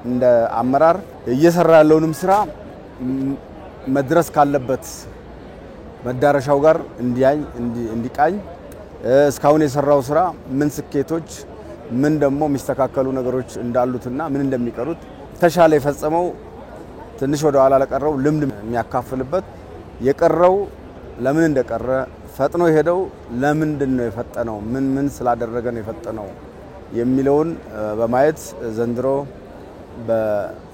እንደ አመራር እየሰራ ያለውንም ስራ መድረስ ካለበት መዳረሻው ጋር እንዲቃኝ እስካሁን የሰራው ስራ ምን ስኬቶች ምን ደግሞ የሚስተካከሉ ነገሮች እንዳሉትና ምን እንደሚቀሩት ተሻለ የፈጸመው ትንሽ ወደ ኋላ ለቀረው ልምድ የሚያካፍልበት የቀረው ለምን እንደቀረ ፈጥኖ ሄደው ለምንድነው የፈጠነው ምን ስላደረገ ነው የፈጠነው የሚለውን በማየት ዘንድሮ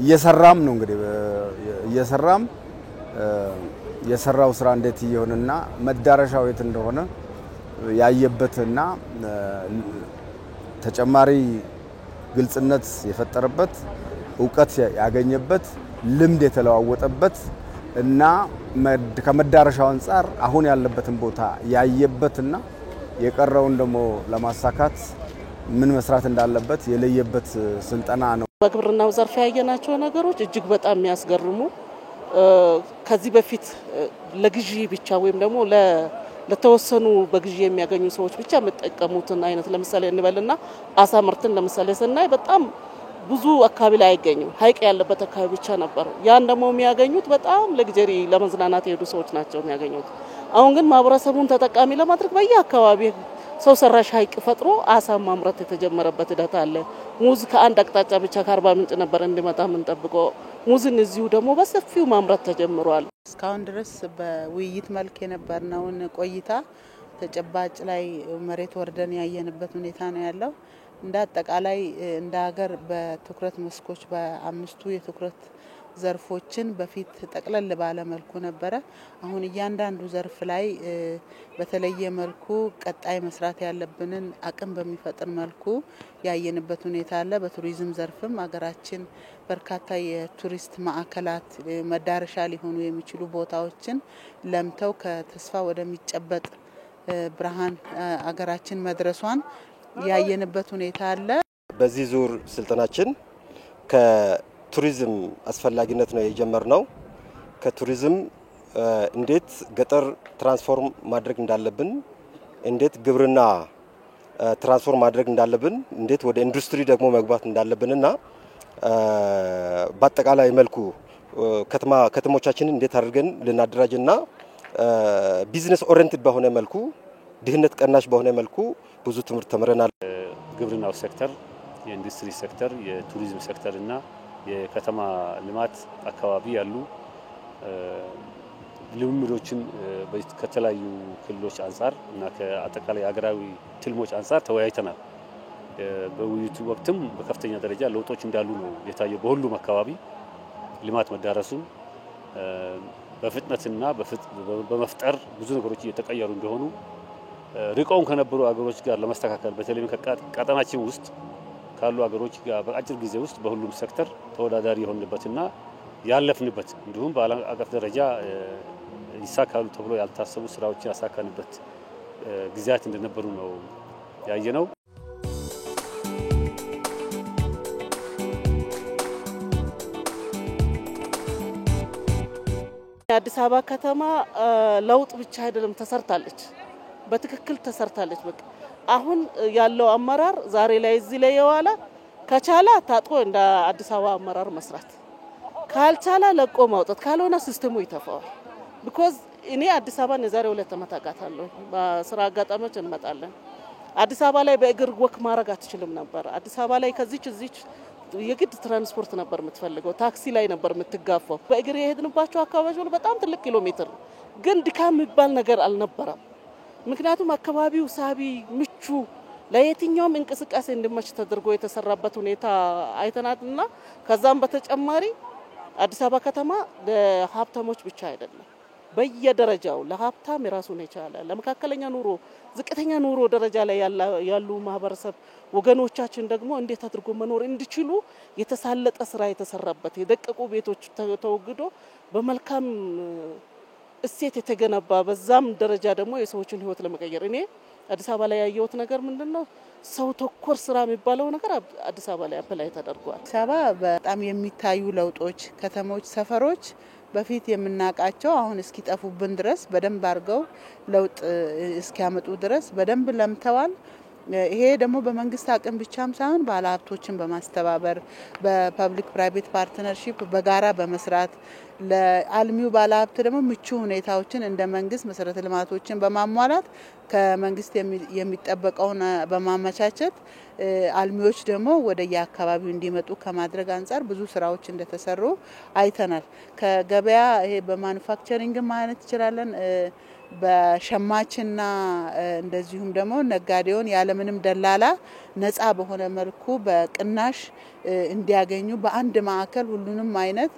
እየሰራም ነው እንግዲህ እየሰራም የሰራው ስራ እንዴት ይሆንና መዳረሻው የት እንደሆነ ያየበትና ተጨማሪ ግልጽነት የፈጠረበት ዕውቀት ያገኘበት ልምድ የተለዋወጠበት እና ከመዳረሻው አንፃር አሁን ያለበትን ቦታ ያየበትና የቀረውን ደግሞ ለማሳካት ምን መስራት እንዳለበት የለየበት ስልጠና ነው። በግብርናው ዘርፍ ያየናቸው ነገሮች እጅግ በጣም የሚያስገርሙ ከዚህ በፊት ለግዢ ብቻ ወይም ደግሞ ለተወሰኑ በግዢ የሚያገኙ ሰዎች ብቻ መጠቀሙትን አይነት ለምሳሌ እንበልና አሳ ምርትን ለምሳሌ ስናይ በጣም ብዙ አካባቢ ላይ አይገኝም ሀይቅ ያለበት አካባቢ ብቻ ነበር ያን ደግሞ የሚያገኙት በጣም ለግጀሪ ለመዝናናት የሄዱ ሰዎች ናቸው የሚያገኙት አሁን ግን ማህበረሰቡን ተጠቃሚ ለማድረግ በየአካባቢ ሰው ሰራሽ ሀይቅ ፈጥሮ አሳ ማምረት የተጀመረበት ሂደት አለ ሙዝ ከአንድ አቅጣጫ ብቻ ከአርባ ምንጭ ነበር እንዲመጣ ምን ጠብቆ ሙዝን እዚሁ ደግሞ በሰፊው ማምረት ተጀምሯል እስካሁን ድረስ በውይይት መልክ የነበርነውን ቆይታ ተጨባጭ ላይ መሬት ወርደን ያየንበት ሁኔታ ነው ያለው እንደ አጠቃላይ እንደ ሀገር በትኩረት መስኮች በአምስቱ የትኩረት ዘርፎችን በፊት ጠቅለል ባለ መልኩ ነበረ አሁን እያንዳንዱ ዘርፍ ላይ በተለየ መልኩ ቀጣይ መስራት ያለብንን አቅም በሚፈጥር መልኩ ያየንበት ሁኔታ አለ በቱሪዝም ዘርፍም ሀገራችን በርካታ የቱሪስት ማዕከላት መዳረሻ ሊሆኑ የሚችሉ ቦታዎችን ለምተው ከተስፋ ወደሚጨበጥ ብርሃን ሀገራችን መድረሷን ያየንበት ሁኔታ አለ በዚህ ዙር ስልጠናችን ቱሪዝም አስፈላጊነት ነው የጀመርነው ከቱሪዝም እንዴት ገጠር ትራንስፎርም ማድረግ እንዳለብን እንዴት ግብርና ትራንስፎርም ማድረግ እንዳለብን እንዴት ወደ ኢንዱስትሪ ደግሞ መግባት እንዳለብንና በአጠቃላይ መልኩ ከተሞቻችንን እንዴት አድርገን ልናደራጅና ቢዝነስ ኦሪየንትድ በሆነ መልኩ ድህነት ቀናሽ በሆነ መልኩ ብዙ ትምህርት ተምረናል ግብርናው ሴክተር የኢንዱስትሪ ሴክተር የቱሪዝም ሴክተር እና የከተማ ልማት አካባቢ ያሉ ልምምዶችን ከተለያዩ ክልሎች አንፃር እና ከአጠቃላይ ሀገራዊ ትልሞች አንፃር ተወያይተናል በውይይቱ ወቅትም በከፍተኛ ደረጃ ለውጦች እንዳሉ ነው የታየው በሁሉም አካባቢ ልማት መዳረሱ በፍጥነትና በመፍጠር ብዙ ነገሮች እየተቀየሩ እንደሆኑ ርቀውን ከነበሩ ሀገሮች ጋር ለማስተካከል በተለይም ከቀጠናችን ውስጥ ካሉ ሀገሮች ጋር በአጭር ጊዜ ውስጥ በሁሉም ሴክተር ተወዳዳሪ የሆንበትና ያለፍንበት እንዲሁም በዓለም አቀፍ ደረጃ ይሳካሉ ተብሎ ያልታሰቡ ስራዎችን ያሳካንበት ጊዜያት እንደነበሩ ነው ያየነው አዲስ አበባ ከተማ ለውጥ ብቻ አይደለም ተሰርታለች በትክክል ተሰርታለች በቃ አሁን ያለው አመራር ዛሬ ላይ እዚህ ላይ የዋላ ከቻላ ታጥቆ እንደ አዲስ አበባ አመራር መስራት ካልቻላ ለቆ ማውጣት ካልሆነ ሲስተሙ ይተፋዋል because እኔ አዲስ አበባን የዛሬ 2 ዓመት አቃታለሁ በስራ አጋጣሚዎች እንመጣለን አዲስ አበባ ላይ በእግር ወክ ማረግ አትችልም ነበር አዲስ አበባ ላይ ከዚች የግድ ትራንስፖርት ነበር የምትፈልገው ታክሲ ላይ ነበር የምትጋፋው በእግር የሄድንባቸው አካባቢዎች በጣም ትልቅ ኪሎ ሜትር ግን ድካም የሚባል ነገር አልነበረም ምክንያቱም አካባቢው ሳቢ ምቹ ለየትኛውም እንቅስቃሴ እንደማች ተደርጎ የተሰራበት ሁኔታ አይተናልና ከዛም በተጨማሪ አዲስ አበባ ከተማ ለሀብታሞች ብቻ አይደለም በየደረጃው ለሀብታም የራሱን የቻለ ለመካከለኛ ኑሮ ዝቅተኛ ኑሮ ደረጃ ላይ ያሉ ማህበረሰብ ወገኖቻችን ደግሞ እንዴት አድርጎ መኖር እንዲችሉ የተሳለጠ ስራ የተሰራበት የደቀቁ ቤቶች ተወግዶ በመልካም እሴት የተገነባ በዛም ደረጃ ደግሞ የሰዎችን ህይወት ለመቀየር እኔ አዲስ አበባ ላይ ያየሁት ነገር ምንድነው ሰው ተኮር ስራ የሚባለው ነገር አዲስ አበባ ላይ አፕላይ ተደርጓል አዲስ አበባ በጣም የሚታዩ ለውጦች ከተሞች ሰፈሮች በፊት የምናቃቸው አሁን እስኪጠፉብን ድረስ በደንብ አርገው ለውጥ እስኪያመጡ ድረስ በደንብ ለምተዋል ይሄ ደግሞ በመንግስት አቅም ብቻም ሳይሆን ባለሀብቶችን በማስተባበር በፐብሊክ ፕራይቬት ፓርትነርሺፕ በጋራ በመስራት ለአልሚው ባለሀብት ደግሞ ምቹ ሁኔታዎችን እንደ መንግስት መሰረተ ልማቶችን በማሟላት ከመንግስት የሚጠበቀውን በማመቻቸት አልሚዎች ደግሞ ወደ የአካባቢው እንዲመጡ ከማድረግ አንፃር ብዙ ስራዎች እንደተሰሩ አይተናል። ከገበያ ይሄ በማኑፋክቸሪንግ ማለት ይችላልን በሸማችና እንደዚሁም ደግሞ ነጋዴውን ያለምንም ደላላ ነፃ በሆነ መልኩ በቅናሽ እንዲያገኙ በአንድ ማዕከል ሁሉንም አይነት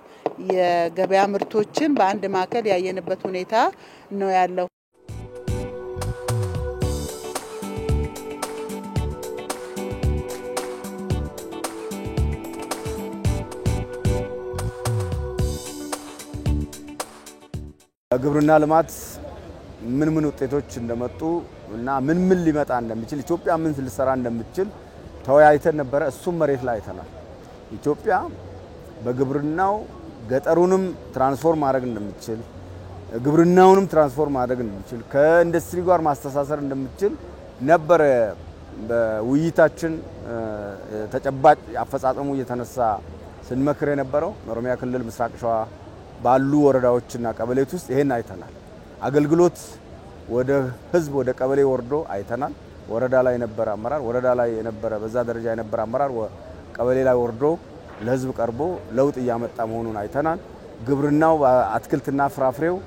የገበያ ምርቶችን በአንድ ማዕከል ያየንበት ሁኔታ ነው ያለው። ግብርና ልማት ምን ውጤቶች እንደመጡ እና ምን ሊመጣ እንደሚችል ኢትዮጵያ ምን ልትሰራ እንደምትችል ተወያይተን ነበር። እሱም መሬት ላይ አይተናል። ኢትዮጵያ በግብርናው ገጠሩንም ትራንስፎርም ማድረግ እንደምትችል ግብርናውንም ትራንስፎርም ማድረግ እንደምትችል ከኢንዱስትሪ ጋር ማስተሳሰር እንደምትችል ነበር በውይይታችን ተጨባጭ አፈጻጸሙ እየተነሳ ስንመክር የነበረው። ኦሮሚያ ክልል ምስራቅ ሸዋ ባሉ ወረዳዎችና ቀበሌዎች ውስጥ ይሄን አይተናል። አገልግሎት ወደ ህዝብ ወደ ቀበሌ ወርዶ አይተናል። ወረዳ ላይ የነበረ አመራር ወረዳ ላይ የነበረ በዛ ደረጃ የነበረ አመራር ቀበሌ ላይ ወርዶ ለህዝብ ቀርቦ ለውጥ እያመጣ መሆኑን አይተናል። ግብርናው አትክልትና ፍራፍሬው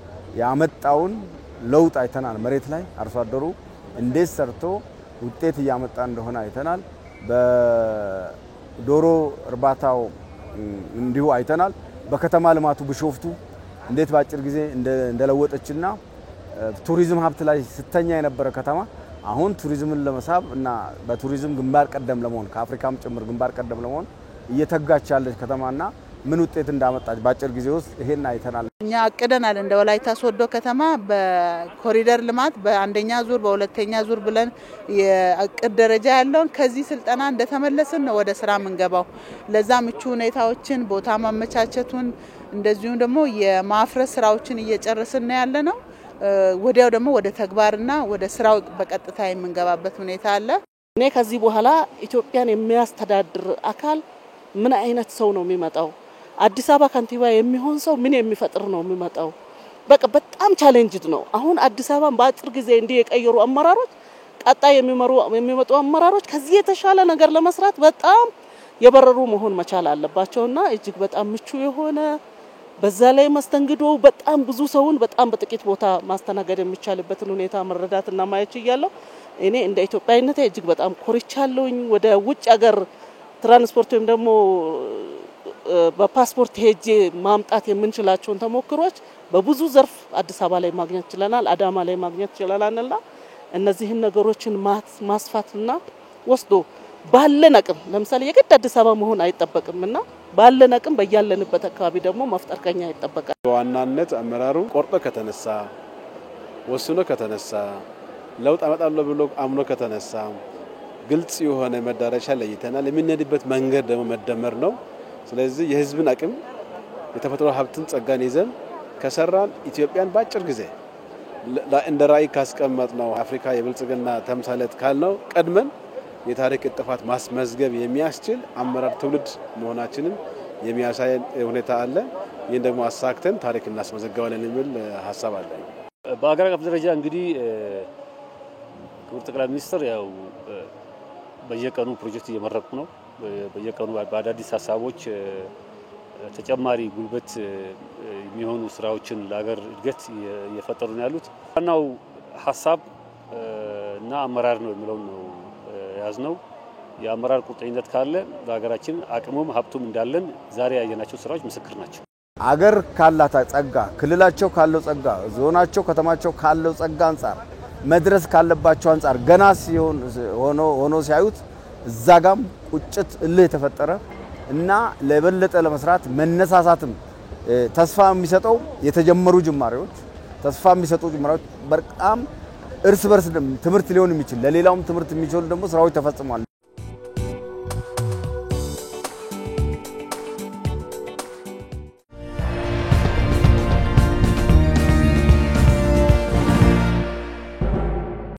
ያመጣውን ለውጥ አይተናል። መሬት ላይ አርሶ አደሩ እንዴት ሰርቶ ውጤት እያመጣ እንደሆነ አይተናል። በዶሮ እርባታው እንዲሁ አይተናል። በከተማ ልማቱ ቢሾፍቱ እንዴት ባጭር ጊዜ እንደለወጠችና ቱሪዝም ሀብት ላይ ስተኛ የነበረ ከተማ አሁን ቱሪዝምን ለመሳብ እና በቱሪዝም ግንባር ቀደም ለመሆን ከአፍሪካም ጭምር ግንባር ቀደም ለመሆን እየተጋች ያለች ከተማና ምን ውጤት እንዳመጣች ባጭር ጊዜ ውስጥ ይሄን አይተናል። እኛ አቅደናል እንደ ወላይታ ሶዶ ከተማ በኮሪደር ልማት በአንደኛ ዙር በሁለተኛ ዙር ብለን የአቅድ ደረጃ ያለውን ከዚህ ስልጠና እንደተመለስን ነው ወደ ስራ መንገባው። ለዛ ምቹ ሁኔታዎችን ቦታ ማመቻቸቱን እንደዚሁም ደግሞ የማፍረስ ስራዎችን እየጨረስን ያለነው ወዲያው ደግሞ ወደ ተግባርና ወደ ስራው በቀጥታ የምንገባበት ሁኔታ አለ። እኔ ከዚህ በኋላ ኢትዮጵያን የሚያስተዳድር አካል ምን አይነት ሰው ነው የሚመጣው? አዲስ አበባ ከንቲባ የሚሆን ሰው ምን የሚፈጥር ነው የሚመጣው? በቃ በጣም ቻሌንጅድ ነው። አሁን አዲስ አበባን በአጭር ጊዜ እንዲህ የቀየሩ አመራሮች ቀጣይ የሚመጡ አመራሮች ከዚህ የተሻለ ነገር ለመስራት በጣም የበረሩ መሆን መቻል አለባቸውና እጅግ በጣም ምቹ የሆነ በዛ ላይ መስተንግዶ በጣም ብዙ ሰውን በጣም በጥቂት ቦታ ማስተናገድ የሚቻልበትን ሁኔታ መረዳትና ማየት ይያለው። እኔ እንደ ኢትዮጵያዊነቴ እጅግ በጣም ኮርቻለሁኝ። ወደ ውጭ ሀገር ትራንስፖርት ወይም ደግሞ በፓስፖርት ሄጄ ማምጣት የምንችላቸውን ተሞክሮች በብዙ ዘርፍ አዲስ አበባ ላይ ማግኘት ይችላል፣ አዳማ ላይ ማግኘት ይችላልና እነዚህን ነገሮችን ማስፋትና ወስዶ ባለን አቅም ለምሳሌ የግድ አዲስ አበባ መሆን አይጠበቅምና ባለን አቅም በያለንበት አካባቢ ደግሞ መፍጠር ከኛ ይጠበቃል። ዋናነት አመራሩ ቆርጦ ከተነሳ ወስኖ ከተነሳ ለውጥ አመጣለሁ ብሎ አምኖ ከተነሳ ግልጽ የሆነ መዳረሻ ለይተናል። የምንሄድበት መንገድ ደግሞ መደመር ነው። ስለዚህ የህዝብን አቅም የተፈጥሮ ሀብትን ጸጋን ይዘን ከሰራን ኢትዮጵያን ባጭር ጊዜ እንደ ራዕይ ካስቀመጥነው አፍሪካ የብልጽግና ተምሳሌት ካልነው ቀድመን የታሪክ እጥፋት ማስመዝገብ የሚያስችል አመራር ትውልድ መሆናችንን የሚያሳይ ሁኔታ አለ። ይህን ደግሞ አሳክተን ታሪክ እናስመዘግባለን የሚል ሀሳብ አለ። በአገር አቀፍ ደረጃ እንግዲህ ክቡር ጠቅላይ ሚኒስትር ያው በየቀኑ ፕሮጀክት እየመረቁ ነው። በየቀኑ በአዳዲስ ሀሳቦች ተጨማሪ ጉልበት የሚሆኑ ስራዎችን ለሀገር እድገት እየፈጠሩ ነው ያሉት። ዋናው ሀሳብ እና አመራር ነው የሚለው ነው ያዝነው። የአመራር ቁርጠኝነት ካለ በሀገራችን አቅሙም ሀብቱም እንዳለን ዛሬ ያየናቸው ስራዎች ምስክር ናቸው። አገር ካላት ጸጋ ክልላቸው ካለው ጸጋ ዞናቸው ከተማቸው ካለው ጸጋ አንፃር መድረስ ካለባቸው አንፃር ገና ሲሆን ሆኖ ሲያዩት እዛ ጋም ቁጭት እልህ የተፈጠረ እና ለበለጠ ለመስራት መነሳሳትም ተስፋ የሚሰጠው የተጀመሩ ጅማሬዎች ተስፋ የሚሰጡ ጅማሬዎች በጣም እርስ በርስ ትምህርት ሊሆን የሚችል ለሌላውም ትምህርት የሚችል ደግሞ ስራዎች ተፈጽመዋል።